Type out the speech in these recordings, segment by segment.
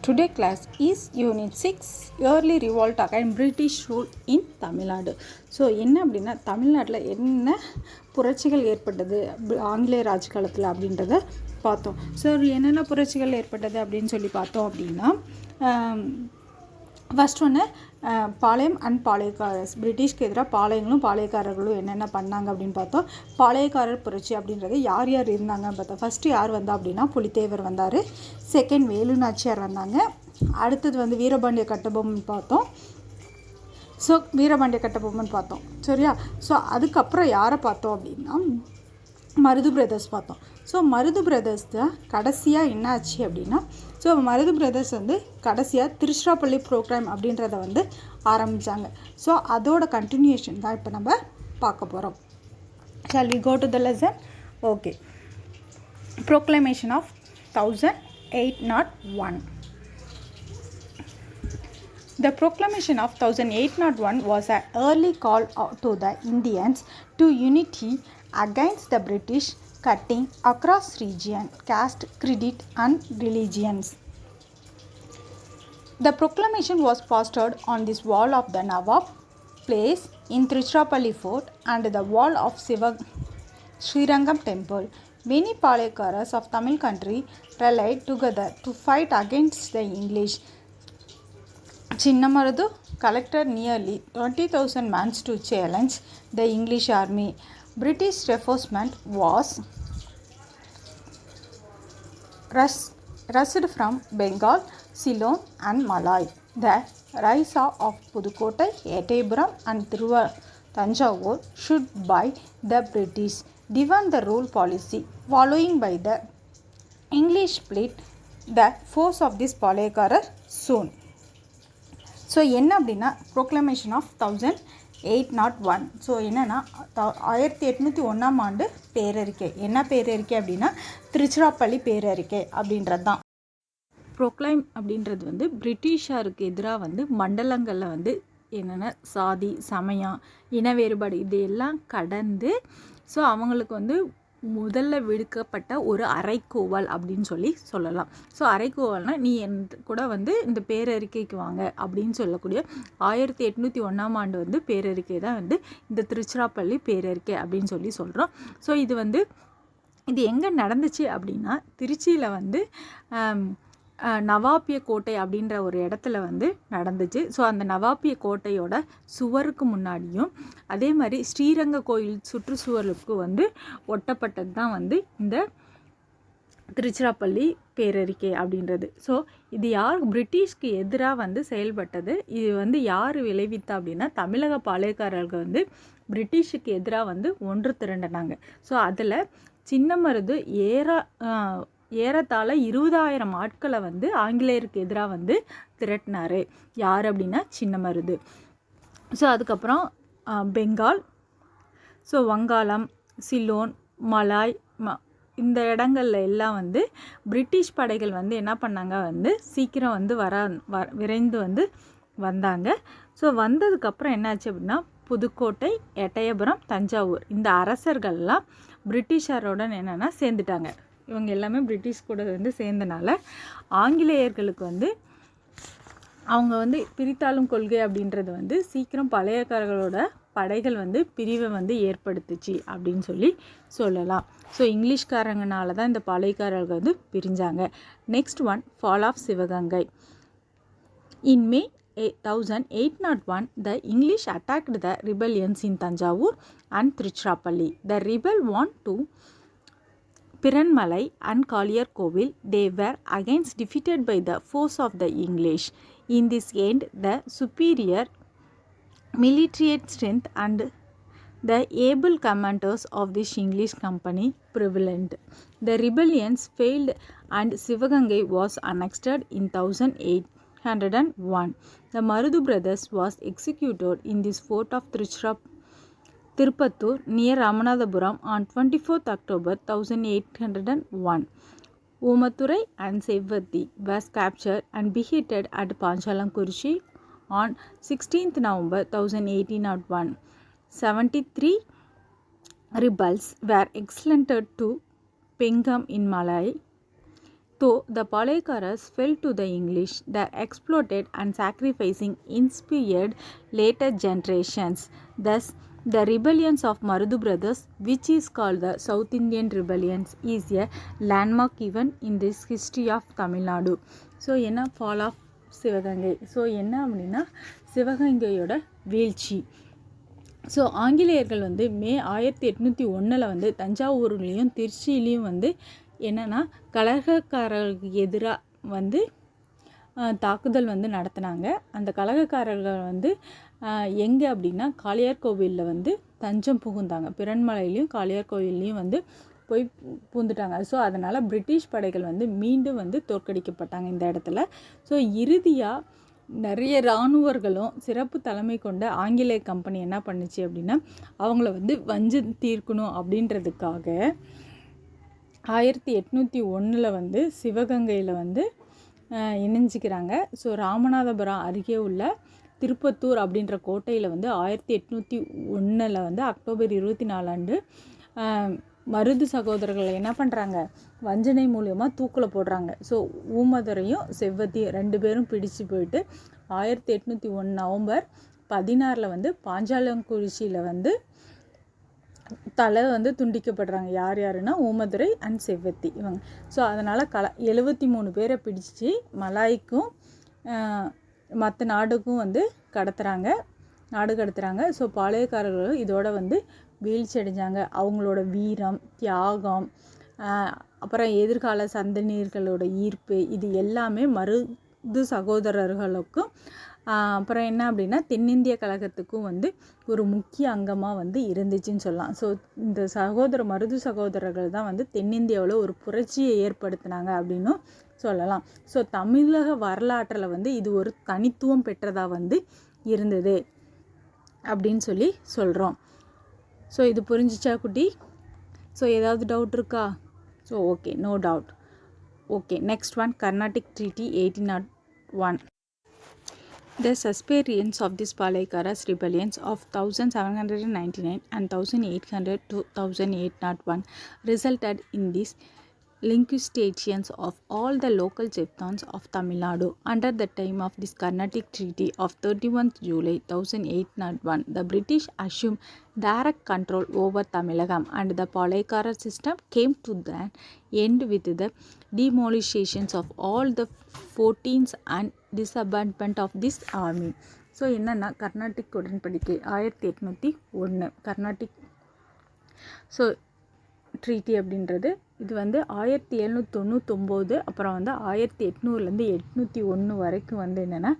Today class is Unit 6 Early Revolt Against British Rule in Tamil Nadu. So என்ன அப்படின்னா தமிழ்நாட்டில் என்ன புரட்சிகள் ஏற்பட்டது ஆங்கிலேயர் ஆட்சி காலத்தில் அப்படின்றத பார்த்தோம். ஸோ என்னென்ன புரட்சிகள் ஏற்பட்டது அப்படின்னு சொல்லி பார்த்தோம் அப்படின்னா ஃபஸ்ட் ஒன்று பாளையம் அண்ட் பாளையக்காரர்ஸ். பிரிட்டிஷ்க்கு எதிராக பாளையங்களும் பாளையக்காரர்களும் என்னென்ன பண்ணாங்க அப்படின்னு பார்த்தோம். பாளையக்காரர் புரட்சி அப்படின்றது யார் யார் இருந்தாங்கன்னு பார்த்தோம். ஃபஸ்ட்டு யார் வந்தா அப்படின்னா புலித்தேவர் வந்தார். செகண்ட் வேலு நாச்சியார் வந்தாங்க. அடுத்தது வந்து வீரபாண்டிய கட்டபொம்மன் பார்த்தோம். ஸோ வீரபாண்டிய கட்டபொம்மன் பார்த்தோம் சரியா. ஸோ அதுக்கப்புறம் யாரை பார்த்தோம் அப்படின்னா மருது பிரதர்ஸ் பார்த்தோம். ஸோ மருது பிரதர்ஸ் தான் கடைசியாக என்ன ஆச்சு அப்படின்னா ஸோ மருது பிரதர்ஸ் வந்து கடைசியாக திருச்சிராப்பள்ளி ப்ரோக்ராம் அப்படின்றத வந்து ஆரம்பித்தாங்க. ஸோ அதோட கண்டினியூஷன் தான் இப்போ நம்ம பார்க்க போகிறோம். Shall we go to the lesson? Okay. Proclamation of 1801. The proclamation of 1801 was an early call to the Indians to unity against the British cutting across region, caste, creed and religions. The proclamation was posted on this wall of the Nawab place in Tiruchirappalli Fort and the wall of Srirangam temple. Many Palaikaras of Tamil country rallied together to fight against the English. Chinnamarudu collected nearly 20,000 men to challenge the English army. British reinforcement was rushed from Bengal, Ceylon and Malay. The rise of Pudukottai, Ettayapuram and Tanjavur should by the British defend the rule policy. Following by the English split the force of this Palaikara soon. So என்ன அப்படின்னா ப்ரோக்ளமேஷன் of 1801. So என்னென்னா 1801ஆம் ஆண்டு பேரறிக்கை. என்ன பேரறிக்கை அப்படின்னா திருச்சிராப்பள்ளி பேரறிக்கை அப்படின்றது தான். Proclaim அப்படின்றது வந்து பிரிட்டிஷாருக்கு எதிராக வந்து மண்டலங்களில் வந்து என்னென்ன சாதி சமயம் இன வேறுபாடு இது எல்லாம் கடந்து ஸோ அவங்களுக்கு வந்து முதல்ல விடுக்கப்பட்ட ஒரு அறைக்கூவல் அப்படின்னு சொல்லலாம். ஸோ அறைக்கூவல்னால் நீ என் கூட வந்து இந்த பேரறிக்கைக்கு வாங்க அப்படின்னு சொல்லக்கூடிய 1801ஆம் ஆண்டு வந்து பேரறிக்கை தான் வந்து இந்த திருச்சிராப்பள்ளி பேரறிக்கை அப்படின்னு சொல்கிறோம். ஸோ இது எங்கே நடந்துச்சு அப்படின்னா திருச்சியில் வந்து நவாபிய கோட்டை அப்படின்ற ஒரு இடத்துல வந்து நடந்துச்சு. ஸோ அந்த நவாபிய கோட்டையோட சுவருக்கு முன்னாடியும் அதே மாதிரி ஸ்ரீரங்க கோயில் சுற்றுச்சுவருக்கு வந்து ஒட்டப்பட்டது தான் வந்து இந்த திருச்சிராப்பள்ளி பேரறிக்கை அப்படின்றது. ஸோ இது யார் பிரிட்டிஷ்க்கு எதிராக வந்து செயல்பட்டது. இது வந்து யார் விளைவித்தா அப்படின்னா தமிழக பாளையக்காரர்கள் வந்து பிரிட்டிஷுக்கு எதிராக வந்து ஒன்று திரண்டினாங்க. ஸோ அதில் சின்னமருது ஏறத்தாழ 20,000 ஆட்களை வந்து ஆங்கிலேயருக்கு எதிராக வந்து திரட்டினார். யார் அப்படின்னா சின்னமருது. ஸோ அதுக்கப்புறம் பெங்கால், ஸோ வங்காளம், சிலோன், மலாய் இந்த இடங்கள்ல எல்லாம் வந்து பிரிட்டிஷ் படைகள் வந்து என்ன பண்ணாங்க வந்து சீக்கிரம் வந்து விரைந்து வந்து வந்தாங்க. ஸோ வந்ததுக்கப்புறம் என்னாச்சு அப்படின்னா புதுக்கோட்டை, எட்டயபுரம், தஞ்சாவூர் இந்த அரசர்கள்லாம் பிரிட்டிஷாரோட என்னென்னா சேர்ந்துட்டாங்க. இவங்க எல்லாமே பிரிட்டிஷ் கூட வந்து சேர்ந்தனால ஆங்கிலேயர்களுக்கு வந்து அவங்க வந்து பிரித்தாளும் கொள்கை அப்படின்றது வந்து சீக்கிரம் பழையக்காரர்களோட படைகள் வந்து பிரிவை வந்து ஏற்படுத்துச்சு அப்படின்னு சொல்லலாம். ஸோ இங்கிலீஷ்காரங்கனால தான் இந்த பழையக்காரர்கள் வந்து பிரிஞ்சாங்க. Next one fall of Sivagangai. In May 1801 the English attacked the rebellions in Tanjavur and Tiruchirappalli. The rebel want to Piranmalai and Kaliyar Kovil. They were against defeated by the force of the English. In this end, the superior military strength and the able commanders of this English company prevalent. The rebellions failed and Sivagangai was annexed in 1801. The Marudu brothers was executed in this fort of Tirupattur near Ramanathapuram on 24th October 1801. Umathurai and Sevatti was captured and beheaded at Panchalankuruchi on 16th November 1801. 73 rebels were exiled to Pengam in Malay. Though the Palekaras fell to the English, the exploited and sacrificing inspired later generations. Thus, the rebellions of Marudu brothers, which is called the South Indian rebellions, is a landmark event in this history of Tamil Nadu. So என்ன fall of Sivaganga. So என்ன அப்படின்னா சிவகங்கையோட வீழ்ச்சி. So ஆங்கிலேயர்கள் வந்து மே 1801 தஞ்சாவூர்லேயும் திருச்சியிலையும் என்னென்னா கலகக்காரர்களுக்கு எதிராக தாக்குதல் நடத்தினாங்க. அந்த கலகக்காரர்கள் எங்கே அப்படின்னா காளியார் கோவிலில் தஞ்சம் புகுந்தாங்க. பிறன்மலையிலையும் காளியார் கோவில்லையும் போய் பூந்துட்டாங்க. ஸோ அதனால் பிரிட்டிஷ் படைகள் மீண்டும் தோற்கடிக்கப்பட்டாங்க இந்த இடத்துல. ஸோ இறுதியாக நிறைய இராணுவர்களும் சிறப்பு தலைமை கொண்ட ஆங்கிலேய கம்பெனி என்ன பண்ணுச்சு அப்படின்னா அவங்கள வஞ்சு தீர்க்கணும் அப்படின்றதுக்காக 1801 சிவகங்கையில் இணைஞ்சிக்கிறாங்க. ஸோ ராமநாதபுரம் அருகே உள்ள திருப்பத்தூர் அப்படின்ற கோட்டையில் 1801 அக்டோபர் 24 மருது சகோதரர்களை என்ன பண்ணுறாங்க, வஞ்சனை மூலியமாக தூக்கில் போடுறாங்க. ஸோ ஊமதுரையும் செவ்வத்தியும் 2 பேரும் பிடிச்சு போயிட்டு 1801 நவம்பர் 16 பாஞ்சாலங்குறிச்சியில் தலை துண்டிக்கப்படுறாங்க. யார் யாருன்னா ஊமதுரை அண்ட் செவ்வத்தி இவங்க. ஸோ அதனால் 73 பேரை பிடிச்சி மலாய்க்கும் மற்ற நாடுக்கும் நாடு கடத்துகிறாங்க. ஸோ பாளையக்காரர்கள் இதோட வீழ்ச்சி அடைஞ்சாங்க. அவங்களோட வீரம், தியாகம், அப்புறம் எதிர்கால சந்ததியினர்களோட ஈர்ப்பு, இது எல்லாமே மருது சகோதரர்களுக்கும் அப்புறம் என்ன அப்படின்னா தென்னிந்திய கழகத்துக்கும் ஒரு முக்கிய அங்கமாக இருந்துச்சுன்னு சொல்லலாம். ஸோ இந்த மருது சகோதரர்கள் தான் தென்னிந்தியாவில் ஒரு புரட்சியை ஏற்படுத்தினாங்க அப்படின்னும் சொல்லலாம். ஸோ தமிழக வரலாற்றில் இது ஒரு தனித்துவம் பெற்றதாக இருந்தது அப்படின்னு சொல்கிறோம். ஸோ இது புரிஞ்சிச்சா குட்டி? ஸோ ஏதாவது டவுட் இருக்கா? So okay, no doubt. Okay, next one Carnatic treaty 1801. The suspirience of this Palaikaras rebellions of 1799 and 1800 to 1801 resulted in this liquidations of all the local chieftains of Tamil Nadu. Under the time of this Carnatic Treaty of 31st July 1801, the British assumed direct control over Tamilagam and the Palaikara system came to an end with the demolitions of all the fortines and disbandment of this army. So என்னென்னா கர்நாடிக் உடன்படிக்கை 1801 Carnatic so treaty அப்படின்றது இது 1799 அப்புறம் 1800 801 வரைக்கும் என்னென்னா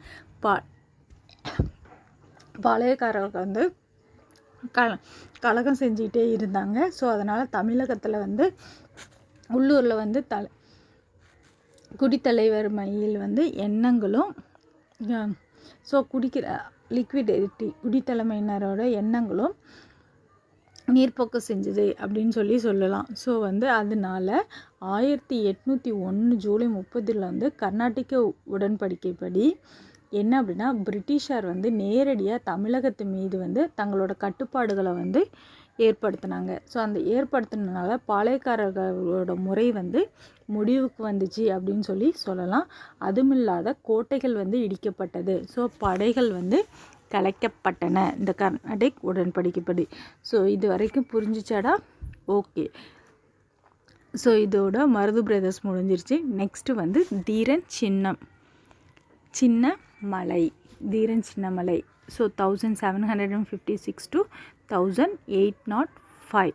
பாளையக்காரர்கள் கலகம் செஞ்சுக்கிட்டே இருந்தாங்க. ஸோ அதனால் தமிழகத்தில் உள்ளூரில் குடித்தலைவர் மையில் எண்ணங்களும் ஸோ குடிக்கிற லிக்விடிட்டி குடித்தலைமையினரோட எண்ணங்களும் நீர்ப்போக்கு செஞ்சது அப்படின்னு சொல்லலாம். ஸோ அதனால 1801 ஜூலை 30 கர்நாடிக்க உடன்படிக்கைப்படி என்ன அப்படின்னா பிரிட்டிஷார் நேரடியாக தமிழகத்து மீது தங்களோட கட்டுப்பாடுகளை ஏற்படுத்தினாங்க. ஸோ அந்த ஏற்படுத்தினால பாளையக்காரர்களோட முறை முடிவுக்கு வந்துச்சு அப்படின்னு சொல்லலாம். அதுமில்லாத கோட்டைகள் இடிக்கப்பட்டது. ஸோ படைகள் கலைக்கப்பட்டன இந்த கர்நாடிக் உடன்படிக்கைப்படி. ஸோ இது வரைக்கும் புரிஞ்சிச்சாடா? ஓகே. ஸோ இதோட மருது பிரதர்ஸ் முடிஞ்சிருச்சு. Next Dheeran Chinnamalai. Dheeran Chinnamalai. So 1756 to 1805.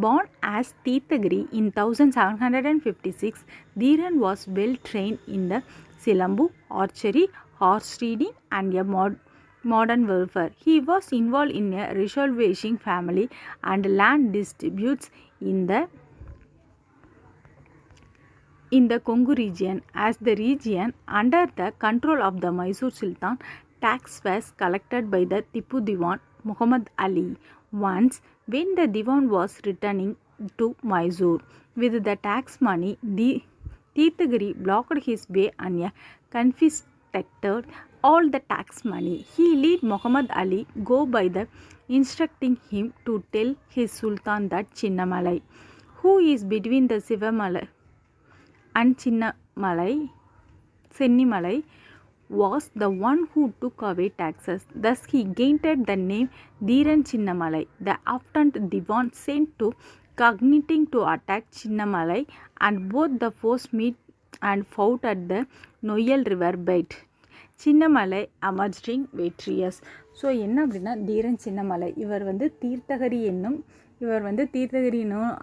Born as Teethagiri in 1756, Dheeran was well trained in the Silambu, archery, horse riding and a modern warfare. He was involved in a resolving family and land disputes in the Kongu region. As the region under the control of the Mysore Sultan, tax was collected by the Tipu Diwan Muhammad Ali. Once, when the Diwan was returning to Mysore with the tax money, Teethagiri blocked his way and confiscated all the tax money. He let Muhammad Ali go by the instructing him to tell his sultan that Chinnamalai, who is between the Sivamalai and Sennimalai was the one who took away taxes. Thus he gained the name Dhiran Chinnamalai. The after Divan sent to cogniting to attack Chinnamalai, and both the force meet and fought at the Noyal river bed. Chinnamalai emerging victorious. So என்ன அப்படின்னா தீரன் சின்னமலை இவர் வந்து தீர்த்தகிரி என்னும்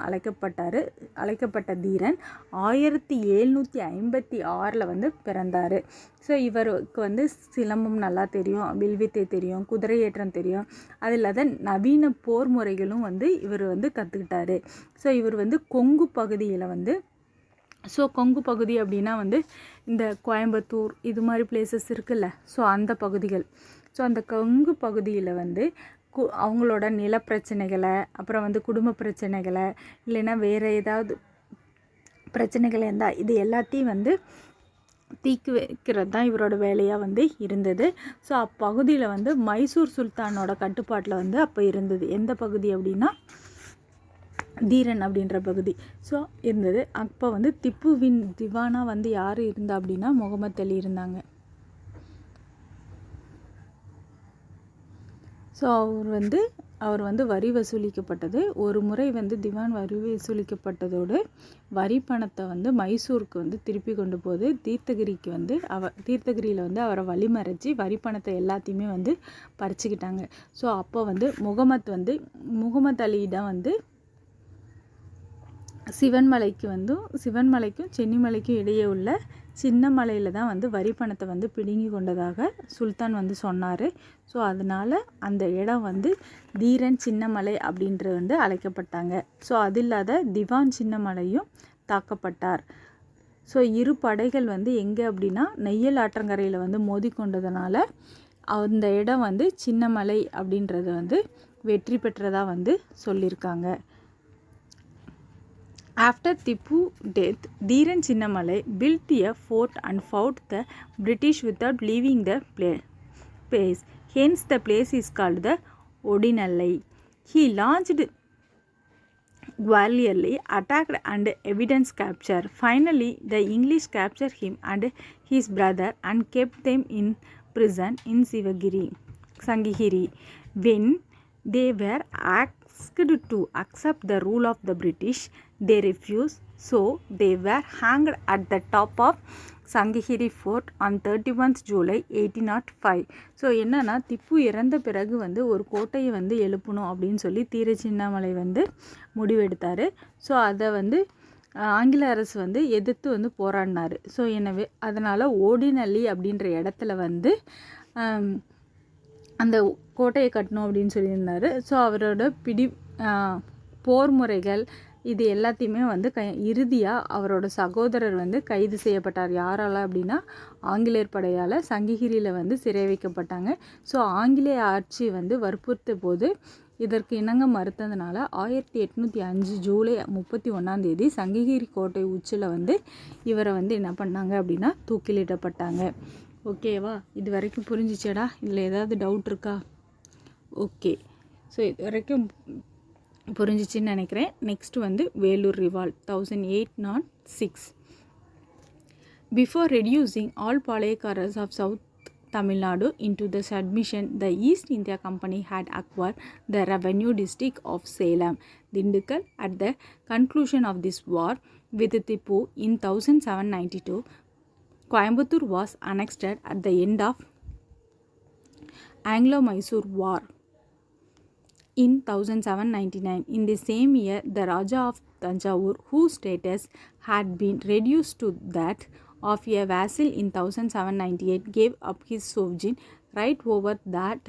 அழைக்கப்பட்ட தீரன் 1756 வந்து பிறந்தார். So இவருக்கு வந்து சிலம்பம் நல்லா தெரியும், வில்வித்தை தெரியும், குதிரையேற்றம் தெரியும். அது இல்லாத நவீன போர் முறைகளும் வந்து இவர் வந்து கற்றுக்கிட்டாரு. ஸோ இவர் வந்து கொங்கு பகுதியில் வந்து கொங்கு பகுதி அப்படின்னா வந்து இந்த கோயம்புத்தூர் இது மாதிரி பிளேசஸ் இருக்குல்ல, ஸோ அந்த பகுதிகள். ஸோ அந்த கொங்கு பகுதியில் வந்து அவங்களோட நில பிரச்சனைகளை, அப்புறம் வந்து குடும்ப பிரச்சனைகளை, இல்லைன்னா வேறு ஏதாவது பிரச்சனைகள் இருந்தால் இது எல்லாத்தையும் வந்து தீர்த்து வைக்கிறது தான் இவரோட வேலையாக வந்து இருந்தது. ஸோ அப்பகுதியில் வந்து மைசூர் சுல்தானோட கட்டுப்பாட்டில் வந்து அப்போ இருந்தது. எந்த பகுதி அப்படின்னா தீரன் அப்படின்ற பகுதி ஸோ இருந்தது. அப்போ வந்து திப்புவின் திவானா வந்து யார் இருந்தா அப்படின்னா முகமது அலி இருந்தாங்க. ஸோ அவர் வந்து வரி வசூலிக்கப்பட்டது. ஒரு முறை வந்து திவான் வரி வசூலிக்கப்பட்டதோடு வரி பணத்தை வந்து மைசூருக்கு வந்து திருப்பி கொண்டு போது தீர்த்தகிரிக்கு வந்து தீர்த்தகிரியில் வந்து அவரை வழிமறைச்சி வரி பணத்தை எல்லாத்தையுமே வந்து பறிச்சுக்கிட்டாங்க. ஸோ அப்போ வந்து முகமது அலியிடம் வந்து சிவன்மலைக்கும் சென்னிமலைக்கும் இடையே உள்ள சின்ன மலையில் தான் வந்து வரி பணத்தை வந்து பிடுங்கி கொண்டதாக சுல்தான் வந்து சொன்னார். ஸோ அதனால் அந்த இடம் வந்து தீரன் சின்னமலை அப்படின்றது வந்து அழைக்கப்பட்டாங்க. ஸோ அது இல்லாத திவான் சின்னமலையும் தாக்கப்பட்டார். ஸோ இரு படைகள் வந்து எங்கே அப்படின்னா நெய்யல் ஆற்றங்கரையில் வந்து மோதி கொண்டதுனால அந்த இடம் வந்து சின்னமலை அப்படின்றது வந்து வெற்றி பெற்றதாக வந்து சொல்லியிருக்காங்க. After Tipu's death, Dhiran Chinnamalai built a fort and fought the British without leaving the place. Hence, the place is called the Odinallai. He launched Gwalior, attacked and evidence capture. Finally, the English captured him and his brother and kept them in prison in Sangihiri. When they were asked to accept the rule of the British, they refused. So they were hanged at the top of Sangihiri Fort on 31st July 1805. So என்னன்னா திப்பு இறந்த பிறகு வந்து ஒரு கோட்டையை வந்து எழுப்பணும் அப்படின்னு சொல்லி தீர சின்னமலை வந்து முடிவெடுத்தார். ஸோ அதை வந்து ஆங்கில அரசு வந்து எதிர்த்து வந்து போராடினார். ஸோ எனவே அதனால் ஓடினல்லி அப்படின்ற இடத்துல வந்து அந்த கோட்டையை கட்டணும் அப்படின்னு சொல்லியிருந்தார். ஸோ அவரோட போர் முறைகள் இது எல்லாத்தையுமே வந்து இறுதியாக அவரோட சகோதரர் வந்து கைது செய்யப்பட்டார். யாரால் அப்படின்னா ஆங்கிலேயர் படையால் சங்ககிரியில் வந்து சிறை வைக்கப்பட்டாங்க. ஸோ ஆங்கிலேய ஆட்சி வந்து வற்புறுத்த போது இதற்கு இணங்க மறுத்ததுனால 1805 ஜூலை 31 சங்ககிரி கோட்டை உச்சியில் வந்து இவரை வந்து என்ன பண்ணாங்க அப்படின்னா தூக்கிலிடப்பட்டாங்க. ஓகேவா? இது வரைக்கும் புரிஞ்சிச்சேடா? இதில் ஏதாவது டவுட் இருக்கா? ஓகே, ஸோ இது வரைக்கும் புரிஞ்சிச்சின்னு நினைக்கிறேன். நெக்ஸ்ட் வந்து Vellore revolt 1806. Before reducing all Palayakaras of South Tamil Nadu into the submission, the East India Company had acquired the revenue district of Salem, Dindigul. At the conclusion of this war with Tipu in 1792, Coimbatore was annexed at the end of Anglo-Mysore War in 1799. In the same year, the Raja of Tanjavur, whose status had been reduced to that of a vassal in 1798, gave up his sovereign right over that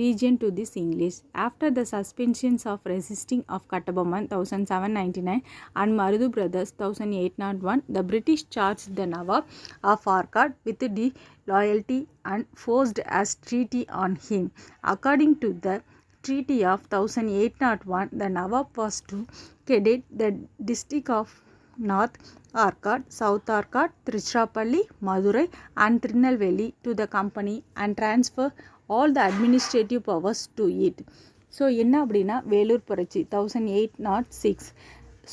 region to this English. After the suspensions of resisting of Kattabomman 1799 and Marudu brothers 1801, the British charged the Nawab of Arcot with disloyalty and forced a treaty on him. According to the Treaty of 1801, the Nawab was to ceded the district of North Arcot, South Arcot, Tiruchirappalli, Madurai and Tirunelveli to the company and transfer all the administrative powers to it. So என்ன அப்படின்னா வேலூர் புரட்சி 1806.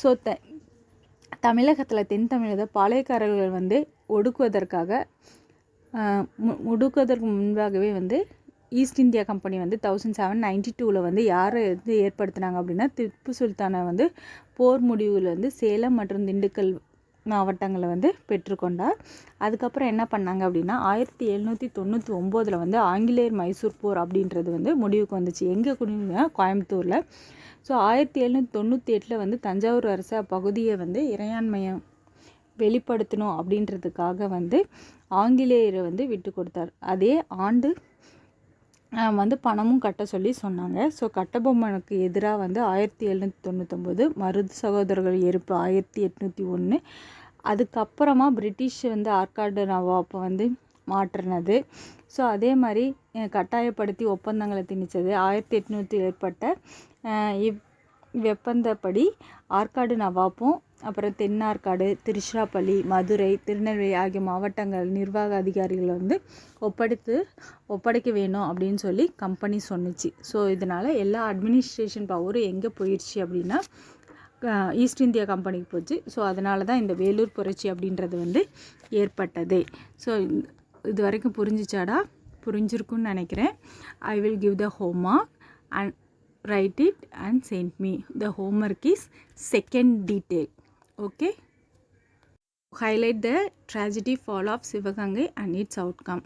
So தமிழகத்தில் தென் தமிழகத்தில் பாளையக்காரர்கள் வந்து ஒடுக்குவதற்கு முன்பாகவே வந்து east India company வந்து 1792 வந்து யாரை வந்து ஏற்படுத்தினாங்க அப்படின்னா திப்பு சுல்தானை வந்து போர் முடிவில் வந்து சேலம் மற்றும் திண்டுக்கல் மாவட்டங்களை வந்து பெற்றுக்கொண்டார். அதுக்கப்புறம் என்ன பண்ணாங்க அப்படின்னா 1799 வந்து ஆங்கிலேயர் மைசூர் போர் அப்படின்றது வந்து முடிவுக்கு வந்துச்சு. எங்கே குடினா கோயம்புத்தூரில். ஸோ 1798 வந்து தஞ்சாவூர் அரசு அப்பகுதியை வந்து இறையாண்மையை வெளிப்படுத்தணும் அப்படின்றதுக்காக வந்து ஆங்கிலேயரை வந்து விட்டு கொடுத்தார். அதே ஆண்டு வந்து பணமும் கட்ட சொல்லி சொன்னாங்க. ஸோ கட்டபொம்மனுக்கு எதிராக வந்து 1799 மருது சகோதரர்கள் எதிர்ப்பு 1801. அதுக்கப்புறமா பிரிட்டிஷ் வந்து ஆற்காடு நவாப்பை வந்து மாற்றினது. ஸோ அதே மாதிரி கட்டாயப்படுத்தி ஒப்பந்தங்களை திணித்தது 1800 ஏற்பட்ட இவ்வொப்பந்தப்படி ஆற்காடு நவாப்பும் அப்புறம் தென்னார்காடு, திருச்சிராப்பள்ளி, மதுரை, திருநெல்வேலி ஆகிய மாவட்டங்கள் நிர்வாக அதிகாரிகளை வந்து ஒப்படைக்க வேணும் அப்படின்னு சொல்லி கம்பெனி சொன்னிச்சு. ஸோ இதனால் எல்லா அட்மினிஸ்ட்ரேஷன் பவரும் எங்கே போயிடுச்சு அப்படின்னா ஈஸ்ட் இந்தியா கம்பெனிக்கு போச்சு. ஸோ அதனால தான் இந்த வேலூர் புரட்சி அப்படின்றது வந்து ஏற்பட்டது. ஸோ இது வரைக்கும் புரிஞ்சிருக்குன்னு நினைக்கிறேன். I will give the homework and write it and send me. The homework is second detail. Okay. Highlight the tragedy fall of Sivagangai and its outcome.